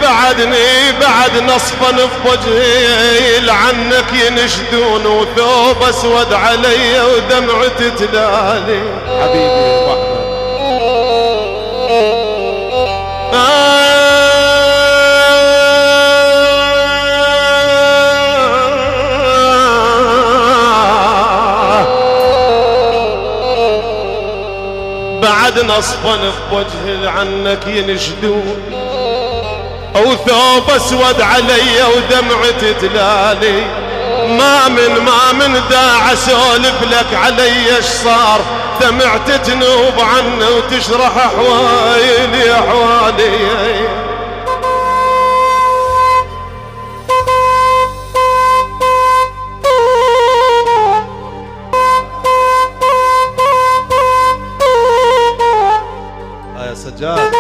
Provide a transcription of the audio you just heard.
بعدني بعد نصفا بوجهي لعنك ينشدون وثوب اسود علي ودمعتي تلالي. حبيبي وحدك بعد نصفا بوجهي عنك ينشدون وثوب اسود علي ودمعتي تلالي. ما من داع اسولف لك علي ايش صار، دمعت تنوب عني وتشرح احوالي. يا سجاد